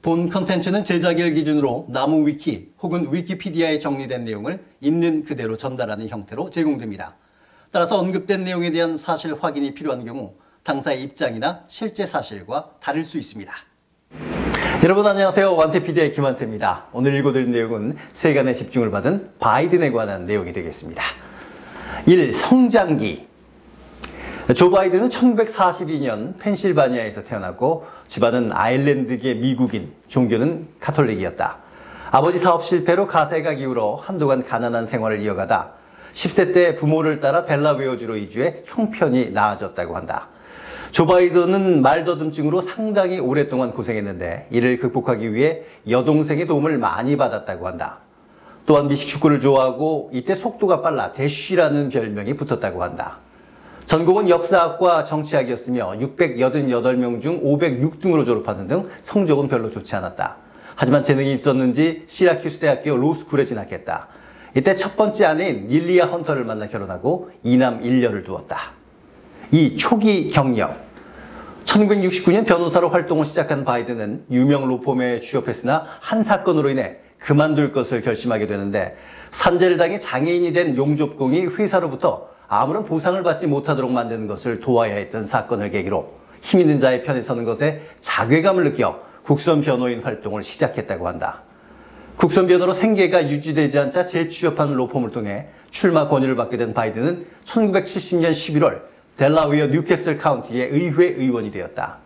본 컨텐츠는 제작일 기준으로 나무위키 혹은 위키피디아에 정리된 내용을 있는 그대로 전달하는 형태로 제공됩니다. 따라서 언급된 내용에 대한 사실 확인이 필요한 경우 당사의 입장이나 실제 사실과 다를 수 있습니다. 여러분 안녕하세요. 완태피디아의 김완태입니다. 오늘 읽어드릴 내용은 세간의 집중을 받은 바이든에 관한 내용이 되겠습니다. 1. 성장기. 조 바이든은 1942년 펜실바니아에서 태어났고 집안은 아일랜드계 미국인, 종교는 가톨릭이었다. 아버지 사업 실패로 가세가 기울어 한동안 가난한 생활을 이어가다 10세 때 부모를 따라 델라웨어주로 이주해 형편이 나아졌다고 한다. 조 바이든은 말더듬증으로 상당히 오랫동안 고생했는데 이를 극복하기 위해 여동생의 도움을 많이 받았다고 한다. 또한 미식축구를 좋아하고 이때 속도가 빨라 대쉬라는 별명이 붙었다고 한다. 전공은 역사학과 정치학이었으며 688명 중 506등으로 졸업하는 등 성적은 별로 좋지 않았다. 하지만 재능이 있었는지 시라큐스 대학교 로스쿨에 진학했다. 이때 첫 번째 아내인 릴리아 헌터를 만나 결혼하고 2남 1녀를 두었다. 2. 초기 경력. 1969년 변호사로 활동을 시작한 바이든은 유명 로펌에 취업했으나 한 사건으로 인해 그만둘 것을 결심하게 되는데 산재를 당해 장애인이 된 용접공이 회사로부터 아무런 보상을 받지 못하도록 만드는 것을 도와야 했던 사건을 계기로 힘 있는 자의 편에 서는 것에 자괴감을 느껴 국선 변호인 활동을 시작했다고 한다. 국선 변호로 생계가 유지되지 않자 재취업한 로펌을 통해 출마 권유를 받게 된 바이든은 1970년 11월 델라웨어 뉴캐슬 카운티의 의회 의원이 되었다.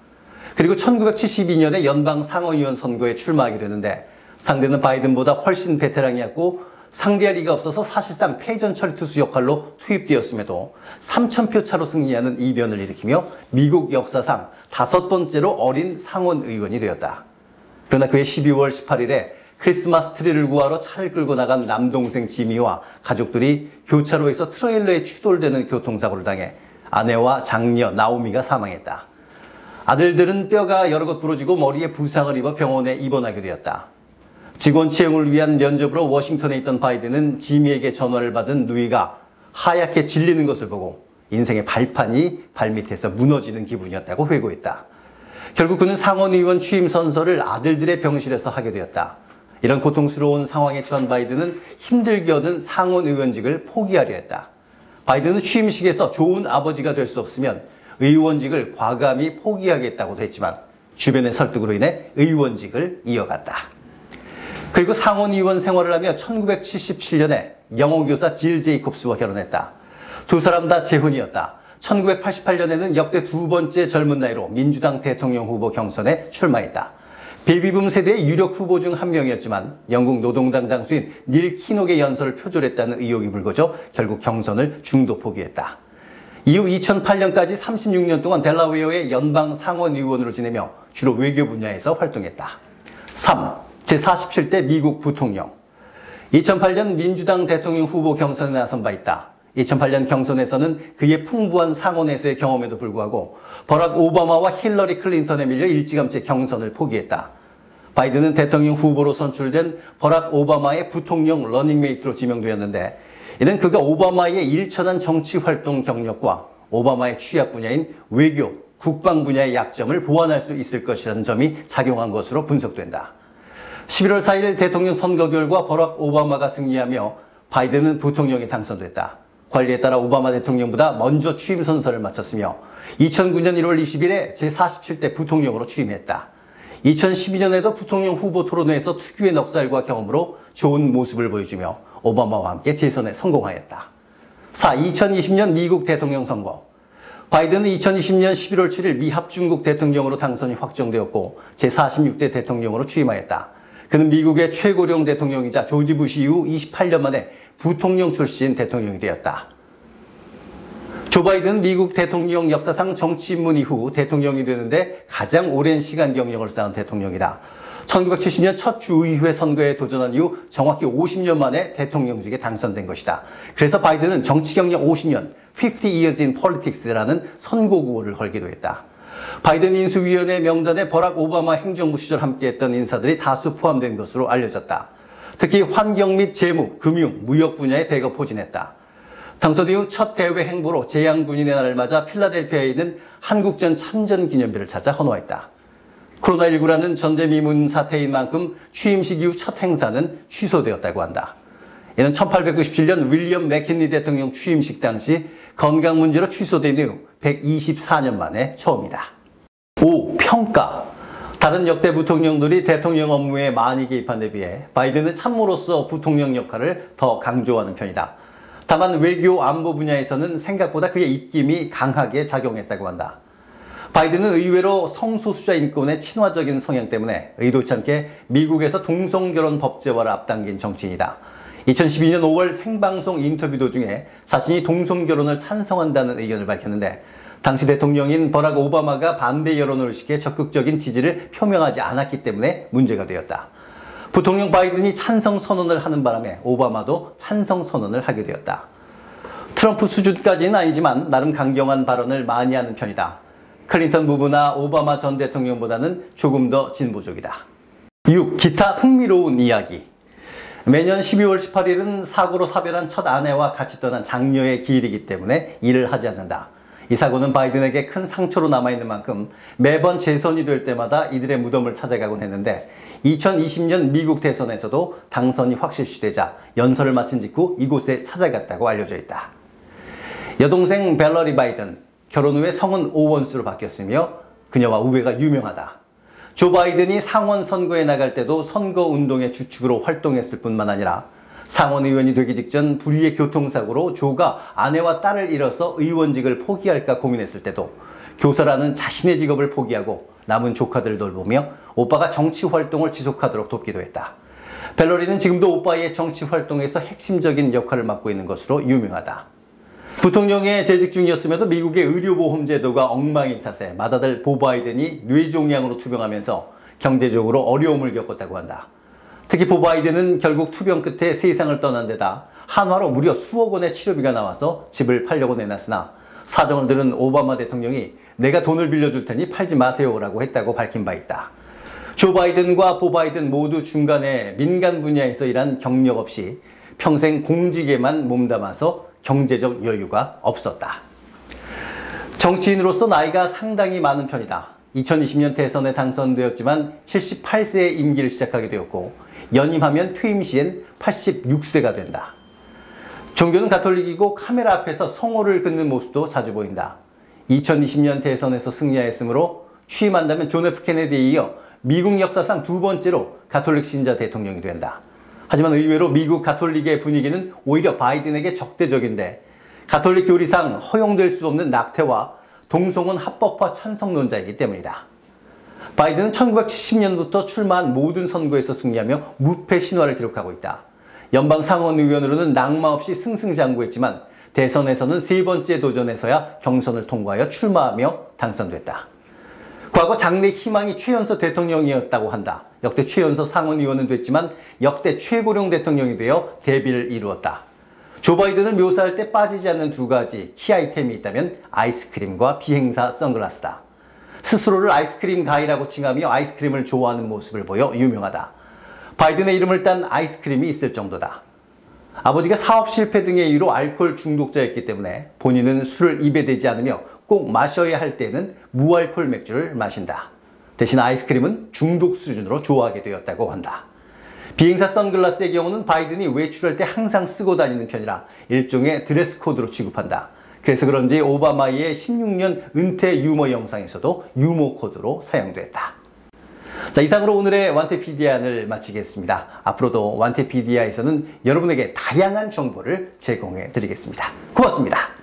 그리고 1972년에 연방 상원의원 선거에 출마하게 되는데 상대는 바이든보다 훨씬 베테랑이었고 상대할 리가 없어서 사실상 패전 처리 투수 역할로 투입되었음에도 3,000표 차로 승리하는 이변을 일으키며 미국 역사상 5번째로 어린 상원 의원이 되었다. 그러나 그해 12월 18일에 크리스마스 트리를 구하러 차를 끌고 나간 남동생 지미와 가족들이 교차로에서 트레일러에 추돌되는 교통사고를 당해 아내와 장녀 나오미가 사망했다. 아들들은 뼈가 여러 곳 부러지고 머리에 부상을 입어 병원에 입원하게 되었다. 직원 채용을 위한 면접으로 워싱턴에 있던 바이든은 지미에게 전화를 받은 누이가 하얗게 질리는 것을 보고 인생의 발판이 발밑에서 무너지는 기분이었다고 회고했다. 결국 그는 상원의원 취임 선서를 아들들의 병실에서 하게 되었다. 이런 고통스러운 상황에 처한 바이든은 힘들게 얻은 상원의원직을 포기하려 했다. 바이든은 취임식에서 좋은 아버지가 될 수 없으면 의원직을 과감히 포기하겠다고도 했지만 주변의 설득으로 인해 의원직을 이어갔다. 그리고 상원의원 생활을 하며 1977년에 영어교사 질 제이콥스와 결혼했다. 두 사람 다 재혼이었다. 1988년에는 역대 두 번째 젊은 나이로 민주당 대통령 후보 경선에 출마했다. 베이비붐 세대의 유력 후보 중 한 명이었지만 영국 노동당 당수인 닐 키녹의 연설을 표절했다는 의혹이 불거져 결국 경선을 중도 포기했다. 이후 2008년까지 36년 동안 델라웨어의 연방 상원의원으로 지내며 주로 외교 분야에서 활동했다. 3. 제47대 미국 부통령. 2008년 민주당 대통령 후보 경선에 나선 바 있다. 2008년 경선에서는 그의 풍부한 상원에서의 경험에도 불구하고 버락 오바마와 힐러리 클린턴에 밀려 일찌감치 경선을 포기했다. 바이든은 대통령 후보로 선출된 버락 오바마의 부통령 러닝메이트로 지명되었는데 이는 그가 오바마의 일천한 정치활동 경력과 오바마의 취약 분야인 외교, 국방 분야의 약점을 보완할 수 있을 것이라는 점이 작용한 것으로 분석된다. 11월 4일 대통령 선거 결과 버락 오바마가 승리하며 바이든은 부통령에 당선됐다. 관리에 따라 오바마 대통령보다 먼저 취임 선서를 마쳤으며 2009년 1월 20일에 제47대 부통령으로 취임했다. 2012년에도 부통령 후보 토론회에서 특유의 넉살과 경험으로 좋은 모습을 보여주며 오바마와 함께 재선에 성공하였다. 4. 2020년 미국 대통령 선거. 바이든은 2020년 11월 7일 미합중국 대통령으로 당선이 확정되었고 제46대 대통령으로 취임하였다. 그는 미국의 최고령 대통령이자 조지 부시 이후 28년 만에 부통령 출신 대통령이 되었다. 조 바이든은 미국 대통령 역사상 정치 입문 이후 대통령이 되는데 가장 오랜 시간 경력을 쌓은 대통령이다. 1970년 첫 주의회 선거에 도전한 이후 정확히 50년 만에 대통령직에 당선된 것이다. 그래서 바이든은 정치 경력 50년, 50 years in politics라는 선고구호를 걸기도 했다. 바이든 인수위원회 명단에 버락 오바마 행정부 시절 함께했던 인사들이 다수 포함된 것으로 알려졌다. 특히 환경 및 재무, 금융, 무역 분야에 대거 포진했다. 당선 이후 첫 대외 행보로 재향군인의 날을 맞아 필라델피아에 있는 한국전 참전 기념비를 찾아 헌화했다. 코로나19라는 전대미문 사태인 만큼 취임식 이후 첫 행사는 취소되었다고 한다. 이는 1897년 윌리엄 맥킨리 대통령 취임식 당시 건강 문제로 취소된 이후 124년 만에 처음이다. 5. 평가. 다른 역대 부통령들이 대통령 업무에 많이 개입한 데 비해 바이든은 참모로서 부통령 역할을 더 강조하는 편이다. 다만 외교 안보 분야에서는 생각보다 그의 입김이 강하게 작용했다고 한다. 바이든은 의외로 성소수자 인권의 친화적인 성향 때문에 의도치 않게 미국에서 동성결혼 법제화를 앞당긴 정치인이다. 2012년 5월 생방송 인터뷰 도중에 자신이 동성결혼을 찬성한다는 의견을 밝혔는데 당시 대통령인 버락 오바마가 반대 여론을 의식해 적극적인 지지를 표명하지 않았기 때문에 문제가 되었다. 부통령 바이든이 찬성 선언을 하는 바람에 오바마도 찬성 선언을 하게 되었다. 트럼프 수준까지는 아니지만 나름 강경한 발언을 많이 하는 편이다. 클린턴 부부나 오바마 전 대통령보다는 조금 더 진보적이다. 6. 기타 흥미로운 이야기. 매년 12월 18일은 사고로 사별한 첫 아내와 같이 떠난 장녀의 기일이기 때문에 일을 하지 않는다. 이 사고는 바이든에게 큰 상처로 남아있는 만큼 매번 재선이 될 때마다 이들의 무덤을 찾아가곤 했는데 2020년 미국 대선에서도 당선이 확실시되자 연설을 마친 직후 이곳에 찾아갔다고 알려져 있다. 여동생 벨러리 바이든, 결혼 후에 성은 오원수로 바뀌었으며 그녀와 우애가 유명하다. 조 바이든이 상원 선거에 나갈 때도 선거운동의 주축으로 활동했을 뿐만 아니라 상원 의원이 되기 직전 불의의 교통사고로 조가 아내와 딸을 잃어서 의원직을 포기할까 고민했을 때도 교사라는 자신의 직업을 포기하고 남은 조카들을 돌보며 오빠가 정치 활동을 지속하도록 돕기도 했다. 벨러리는 지금도 오빠의 정치 활동에서 핵심적인 역할을 맡고 있는 것으로 유명하다. 부통령에 재직 중이었음에도 미국의 의료보험 제도가 엉망인 탓에 맏아들 보 바이든이 뇌종양으로 투병하면서 경제적으로 어려움을 겪었다고 한다. 특히 보 바이든은 결국 투병 끝에 세상을 떠난 데다 한화로 무려 수억 원의 치료비가 나와서 집을 팔려고 내놨으나 사정을 들은 오바마 대통령이 내가 돈을 빌려줄 테니 팔지 마세요라고 했다고 밝힌 바 있다. 조 바이든과 보 바이든 모두 중간에 민간 분야에서 일한 경력 없이 평생 공직에만 몸담아서 경제적 여유가 없었다. 정치인으로서 나이가 상당히 많은 편이다. 2020년 대선에 당선되었지만 78세에 임기를 시작하게 되었고 연임하면 퇴임 시엔 86세가 된다. 종교는 가톨릭이고 카메라 앞에서 성호를 긋는 모습도 자주 보인다. 2020년 대선에서 승리하였으므로 취임한다면 존 F 케네디에 이어 미국 역사상 두 번째로 가톨릭 신자 대통령이 된다. 하지만 의외로 미국 가톨릭의 분위기는 오히려 바이든에게 적대적인데 가톨릭 교리상 허용될 수 없는 낙태와 동성혼 합법화 찬성론자이기 때문이다. 바이든은 1970년부터 출마한 모든 선거에서 승리하며 무패 신화를 기록하고 있다. 연방 상원 의원으로는 낙마 없이 승승장구했지만 대선에서는 세 번째 도전에서야 경선을 통과하여 출마하며 당선됐다. 과거 장래 희망이 최연소 대통령이었다고 한다. 역대 최연소 상원 의원은 됐지만 역대 최고령 대통령이 되어 대비를 이루었다. 조 바이든을 묘사할 때 빠지지 않는 두 가지 키 아이템이 있다면 아이스크림과 비행사 선글라스다. 스스로를 아이스크림 가이라고 칭하며 아이스크림을 좋아하는 모습을 보여 유명하다. 바이든의 이름을 딴 아이스크림이 있을 정도다. 아버지가 사업 실패 등의 이유로 알코올 중독자였기 때문에 본인은 술을 입에 대지 않으며 꼭 마셔야 할 때는 무알콜 맥주를 마신다. 대신 아이스크림은 중독 수준으로 좋아하게 되었다고 한다. 비행사 선글라스의 경우는 바이든이 외출할 때 항상 쓰고 다니는 편이라 일종의 드레스 코드로 취급한다. 그래서 그런지 오바마의 16년 은퇴 유머 영상에서도 유머 코드로 사용됐다. 자, 이상으로 오늘의 완태피디아를 마치겠습니다. 앞으로도 완태피디아에서는 여러분에게 다양한 정보를 제공해 드리겠습니다. 고맙습니다.